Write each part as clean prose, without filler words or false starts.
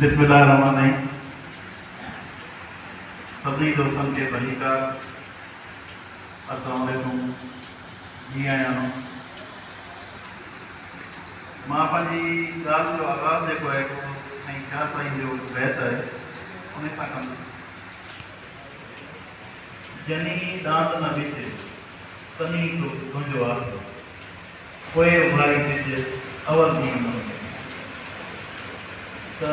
बिस्मिल्लाहिर्रहमानिर्रहीम। सभी दोस्तों के भलीका अस्सलाम वालेकुम। जी आया हूँ मां पंहिंजी ॻाल्हि जो आगाज़ जेको आहे साईं शाह साईं जो बैत आहे उन सां कंदुसि। जनी दांत न विच तनी तो तुंहिंजो आहे पोइ उभारी विच अवल ॾींहुं न त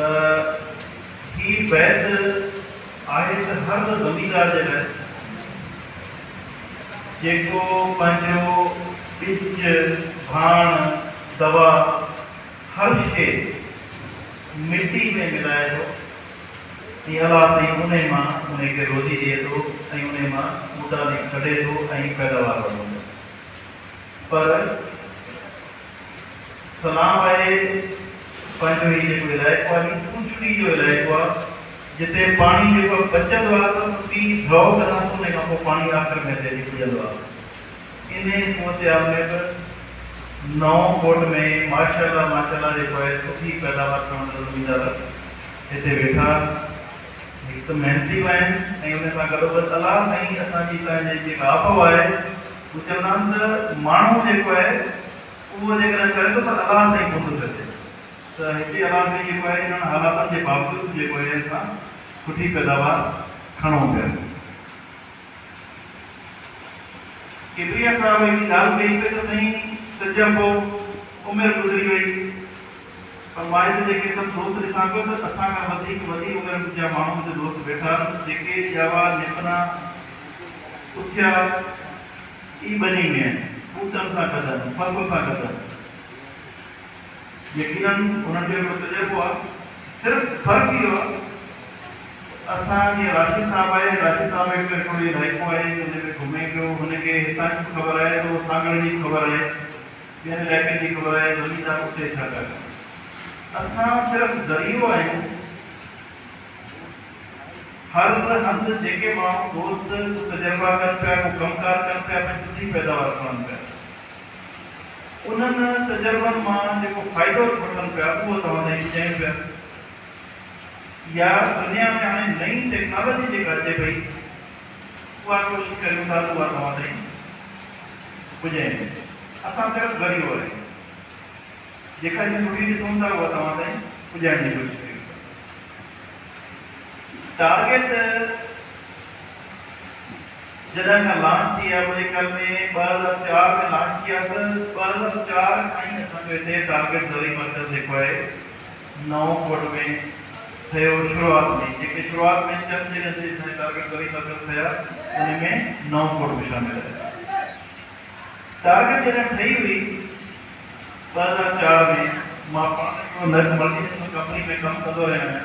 ही बैत आहे त हर ज़मींदार जे लाइ जेको पंहिंजो ॿिज भाण दवा हर शइ मिट्टी में मिलाए थो ऐं अलाह साईं उन मां उनखे रोज़ी ॾिए थो ऐं उन मां मुताबिक़ कढे थो ऐं पैदावार वठंदो। पर सलाम आहे पंहिंजो ही जेको इलाइक़ो आहे कुचड़ी जो इलाइक़ो आहे जिते पाणी जेको बचंदो आहे त पी भउ करण उन खां पोइ पाणी आख़िर में अचे पुॼंदो आहे। इन सोचियाल में बि नओं कोट में माशाल्लाह जेको आहे सुठी पैदावार करण जो ज़मींदार हिते वेठा हिकु त महिनती बि आहिनि ऐं उन सां गॾोगॾु अलाह साईं असांजी तव्हांजी जेका आबहवा आहे हू चवंदा आहिनि त माण्हू जेको आहे उहो जेकॾहिं करे थो त अलाह साईं कोन थो अचे त हिते अलाह साईं जेको आहे इन्हनि हालातनि जे बावजूदि जेको आहे असां सुठी पैदावार खणूं पिया। केतिरी साल हिकु ॻाल्हि कई त साईं सॼा पोइ उमिरि गुज़री वई पर मां हिते जेके सभु दोस्त ॾिसां पियो त असां खां वधीक वॾी उमिरि जा माण्हू मुंहिंजे दोस्त वेठा जेके ॼावा निपना उथिया ई बनी में आहिनि ॿूटनि सां गॾु फल सां गॾु यकीनन उन्हनि जो हिकिड़ो तजुर्बो आहे। सिर्फ़ु फ़र्क़ु इहो आहे असां जीअं राशिद साहिबु आहे राशिद साहिब हिकु हिकिड़ो इलाइक़ो आहे हुनमें घुमे पियो हुनखे हितां जी ख़बर आहे त सागड़ जी ख़बर आहे ॿियनि इलाइक़नि जी ख़बर आहे ज़मीनदार उते छा कनि। असां सिर्फ़ु ज़रियो आहियूं। हर हंधि जेके माण्हू दोस्त तजुर्बा कनि पिया को कमकार कनि पिया पंहिंजी सुठी पैदावार खणनि पिया उन्हनि तजुर्बनि मां जेको फ़ाइदो वठनि पिया उहो तव्हां चइनि पिया या दुनिया में हाणे नई टेक्नोलॉजी जेका अचे पई उहा कोशिशि करियूं था उहा तव्हां ताईं पुॼे। असां सिर्फ़ु ज़रियो आहे जेका सुठी ॾिसूं था उहा तव्हां ताईं पुॼाइण जी कोशिशि कयूं। टारगेट जॾहिं खां लॉन्च थी आहे मुंहिंजे ख्याल में 2004 में लॉन्च किया त 2004 खां ई असांजो हिते टारगेट ज़री मर्कज़ जेको आहे नओं कोट में थियो शुरूआत में जेके शुरूआत में चंद जॻह ते असांजा टारगेट ज़री मर्कज़ थिया उन में नओं कोट बि शामिल आहे। टारगेट जॾहिं ठही हुई 2004 में मां पाण मल्टीनेशनल कंपनी में कमु कंदो रहियो आहियां।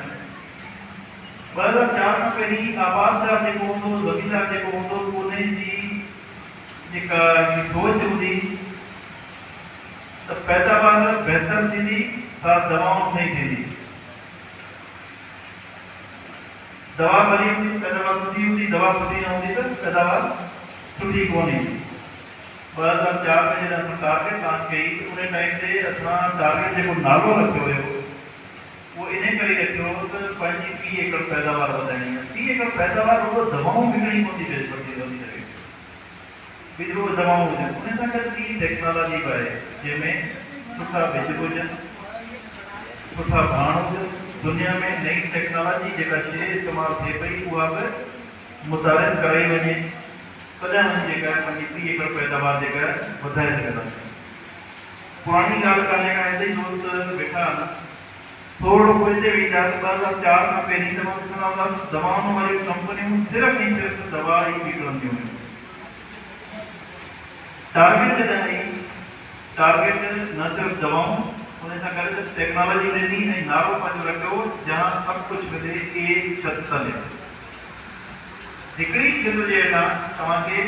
2004 खां पहिरीं आबाददार जेको हूंदो ज़मीनदार जेको हूंदो उन जी जेका सोच हूंदी त पैदावार बहितर थींदी त दवाऊं सही थींदी। दवा भली हूंदी पैदावार सुठी हूंदी दवा सुठी न हूंदी त पैदावार सुठी कोन ईंदी। 2004 में जॾहिं असां टारगेट लॉन्च कई उन टाइम ते असां टारगेट जेको नालो रखियो हुयो वो इन करे रखियो त पंहिंजी 30 एकड़ पैदावार वधाइणी आहे। 30 एकड़ पैदावार रुगो दवाऊं विकिणी कोन थी पइजी रहे बिजो दवाऊं हुजनि उन सां गॾु ॿी टेक्नोलॉजी बि आहे जंहिंमें सुठा बिज हुजनि सुठा भाण हुजनि। दुनिया में नई टेक्नोलॉजी जेका शइ इस्तेमालु थिए पई उहा बि मुतारिफ़ कराई वञे तॾहिं वञी जेका आहे पंहिंजी 30 एकड़ पैदावार जेका आहे वधाए सघंदासीं। पुराणी ॻाल्हि कान्हे का हिते दोस्त वेठा आहिनि थोरो पोइ हिते वेंदा 2004 खां पहिरीं त मां ॾिसंदा हुआसीं दवाउनि वारियूं कंपनियूं सिर्फ़ु ऐं सिर्फ़ु दवा ई विकिणंदियूं हुयूं। टारगेट जॾहिं आई टारगेट न सिर्फ़ु दवाऊं उन सां गॾु टेक्नोलॉजी ॾिनी ऐं नालो पंहिंजो रखियो जहां सभु कुझु मिले ए छत तले हिकिड़ी छित जे हेठां तव्हांखे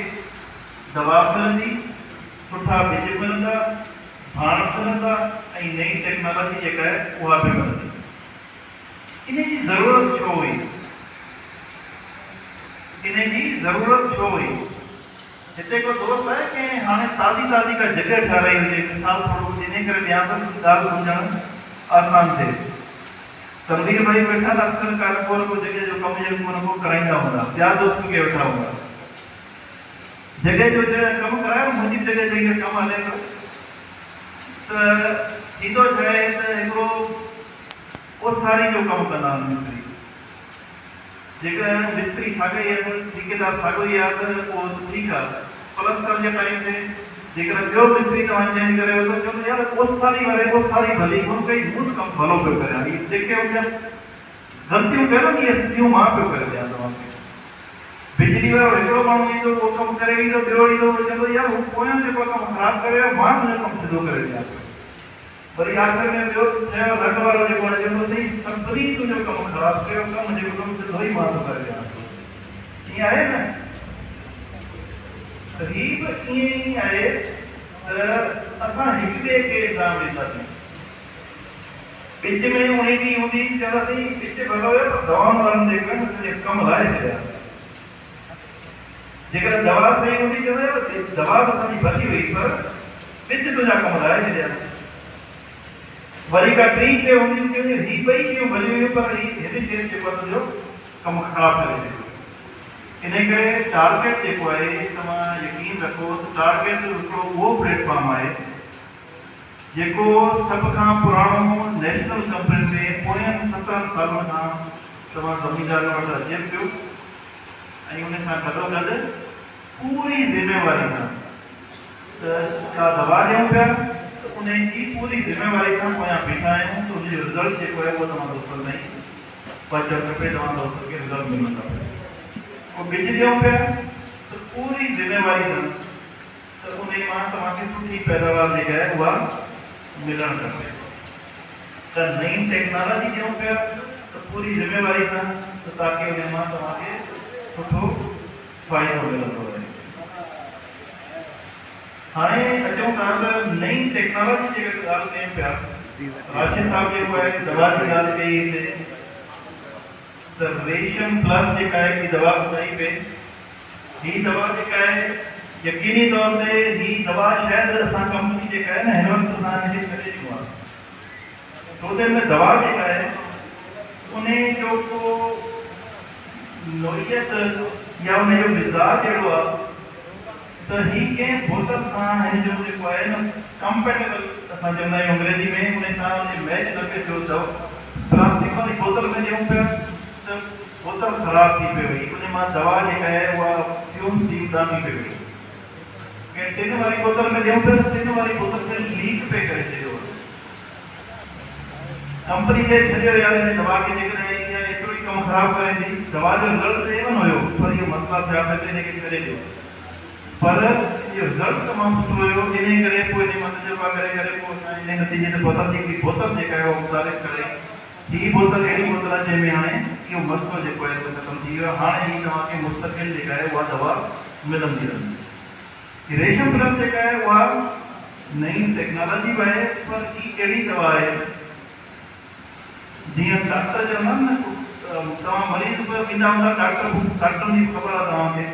दवा मिलंदी सुठा बिज मिलंदा भाण मिलंदा ऐं नई टेक्नोलॉजी जेका आहे उहा बि मिलंदी। इन जी ज़रूरत छो हुई हिते को दोस्त आहे कि हाणे सादी का जगह ठाराई हुजे मिसाल थोरो इन करे ॾियां थो ॻाल्हि सम्झणु आसान थिए। तनवीर भाई वेठा अक्सर कारकोर को जगह जो कम जो मन को कराइंदा होंदा यार दोस्त के वेठा होंदा जगह जो कम करायो मुझी जगह जगह कम हले तो इदो है तो एकरो ओ सारी जो कम करना मिस्त्री जगह मिस्त्री सागे या ठेकेदार सागो या तो वो ठीक है प्लस्तर जे टाइम से जेकर जो मिस्त्री तो चेंज करे तो जो यार वो सारी भली को कई बहुत कम फॉलो पे करे ये देखे हो गलतियों करो कि स्थितियों मां पे कर दिया तो बिजली वाला एकड़ो माण्हू तो वो कम करेगी तो बिरोड़ी तो चलो यार वो कोई से को कम खराब करे मां ने कम सिद्धो करे दिया वरी आखिर में जो है घट वाला जो कोण जो सही सभी तो जो कम खराब कयो कम जो कम सिद्धो ही मां तो करे दिया ये है ना तरीब ये आए असा हिकड़े के एग्जाम ॾींदासीं पिच में उन्हें की होती चलती पिच भलो है तो दवा वारन देखन तो कम लाए छया जेकर दवा सही होती चले तो दवा तो सही बची हुई पर पिच तो जा कम लाए छया वरी का ट्री के होती के ही पई क्यों भली हुई पर ही हेडी चेंज के पर जो कम खराब करे इन्हें करे टारगेट जेको है तमा यकीन रखो तो टारगेट वो प्लेटफॉर्म है जेको सब का पुरानो नेशनल कंपनी में पोयन 17 साल का तमा जमींदार वटि अचे पियो ऐं उन सां गॾोगॾु पूरी जिम्मेवारी सां का दवा ॾियूं पिया तो उन जी पूरी जिम्मेवारी सां पोयां बीठा आहियूं तो उनजो रिज़ल्ट जेको आहे उहो तव्हां दोस्तनि में पहुचणु खपे तव्हां दोस्तनि खे रिज़ल्ट मिलणु खपे वो बिजली पे तो पूरी जिम्मेवारी है तो उन्हें मां तमाके सुठी पैदावार जेका है वह मिलण खपे तो नई टेक्नोलॉजी जो पे तो पूरी जिम्मेवारी है तो ताकि उन्हें मां तमाके सुठो फ़ाइदो मिलंदो रहे हाणे अचूं था नई टेक्नोलॉजी जेका ॻाल्हि कयूं पिया राशिद साहब जेको आहे दवा जी ॻाल्हि कई हिते तो रेशम प्लस जेका है की दवा ॿुधाई पे ही दवा जेका है यकीनी तौर ते ही दवा शायद असां कंपनी जेका है ना हिन वक्त असां हिनखे करे ॾिनो आहे तो उन में दवा जेका है उन्हें जो को नोयत या उन जो मिजाज अहिड़ो आहे तो ही के बोतल सां हिन जो जेको आहे न कंपेटेबल असां चवंदा आहियूं अंग्रेजी में उन सां मैच न पियो थियो अथव प्लास्टिक वारी बोतल में ॾियूं पिया तो बोतल खराब थी पे हुई उन्हें मां दवा जेका है वह फ्यूम थी दामी पे हुई के टिन वाली बोतल में ॾियूं पिया टिन वारी बोतल से लीक पे करे छॾियो कंपनी के छॾियो यार हिन दवा खे जेकॾहिं इहा एतिरो ई कमु ख़राबु करे थी दवा जो रिज़ल्ट सेवन हुयो पर इहो मसला थिया पिया हिनखे करे ॾियो पर इहो रिज़ल्ट तमामु सुठो हुयो इन करे पोइ हिन मां तजुर्बा करे पोइ असां इन नतीजे ते पहुतासीं कि बोतल जेका आहे उहा मुतारिफ़ करे ही बोतल अहिड़ी बोतल आहे जंहिंमें हाणे इहो मसलो जेको आहे ख़तमु थी वियो हाणे ही तव्हांखे मुस्तक़िल जेका आहे उहा दवा मिलंदी रहंदी रेशम प्लस जेका आहे उहा नई टेक्नोलॉजी बि आहे पर ही कहिड़ी दवा आहे जीअं डॉक्टर चवंदा आहिनि न तव्हां मरीज़ बि ईंदा हूंदा डॉक्टर जी ख़बर आहे तव्हांखे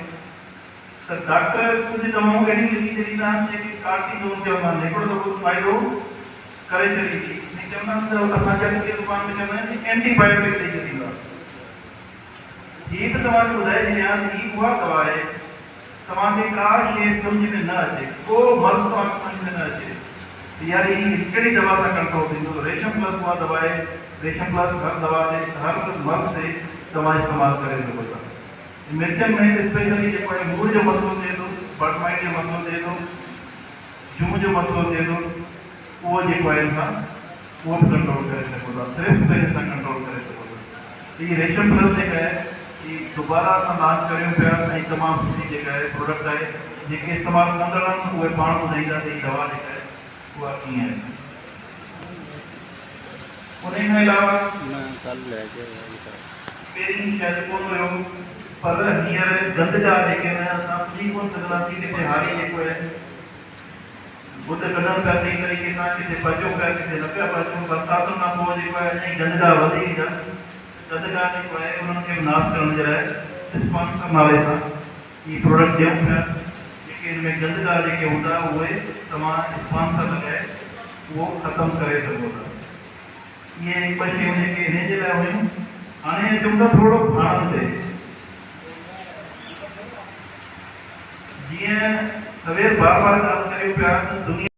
त डॉक्टर कुझु दवाऊं अहिड़ियूं लिखी छॾींदा आहिनि जेके कार्टिज़ोन चवंदा आहिनि हिकिड़ो दफ़ो फ़ाइदो करे छॾींदी असांजे दुकान में चवंदा आहिनि एंटीबायोटिक ॾेई छॾींदा हीअ त तव्हांखे ॿुधाए छॾियां ही उहा दवा आहे तव्हांखे का शइ सम्झ में न अचे को मर्ज़ तव्हांखे सम्झ में न अचे यार ही कहिड़ी दवा सां कंट्रोल थींदो रेशम प्लस उहा दवा आहे रेशम प्लस हर दवा ते हर मर्ज़ ते तव्हां इस्तेमालु करे सघो था मिर्चनि में स्पेशली जेको आहे मूड़ जो मसइलो थिए थो बर्टमाइट जो मसइलो थिए थो जूं जो मसइलो थिए थो उहो जेको आहे असां वो कंट्रोल करे सघो था सिर्फ़ु पंहिंजे सां कंट्रोल करे सघो था ये रेशम प्लस जेका आहे ये दोबारा असां लॉन्च करियूं पिया ऐं तमामु सुठी जेका आहे प्रोडक्ट आहे जेके इस्तेमालु कंदड़ आहिनि उहे पाण ॿुधाईंदा त हीअ दवा जेका आहे उहा कीअं आहे उन खां अलावा पहिरीं शायदि कोन हुयो पर हींअर गंद जा जेके आहिनि असां पुॼी कोन सघंदासीं किथे हारी जेको आहे बुध कढनि पिया सही तरीक़े सां किथे पचो पिया किथे न पिया पचूं बरसातुनि खां पोइ जेको आहे अञा गंदगा वधी विया गंदगा जेको आहे उन्हनि खे नाश करण जे लाइ स्पॉन्सर नाले सां ही प्रोडक्ट ॾियूं पिया जेके हिन में गंदगा जेके हूंदा उहे तव्हां स्पॉन्सर लॻाए उहो ख़तमु करे सघो था ये पैसे होने के इन्हें जे लाइ हुयूं हाणे चऊं था थोरो खाणनि ते जीअं सवेर बार बार ॻाल्हि करियो पिया त दुनिया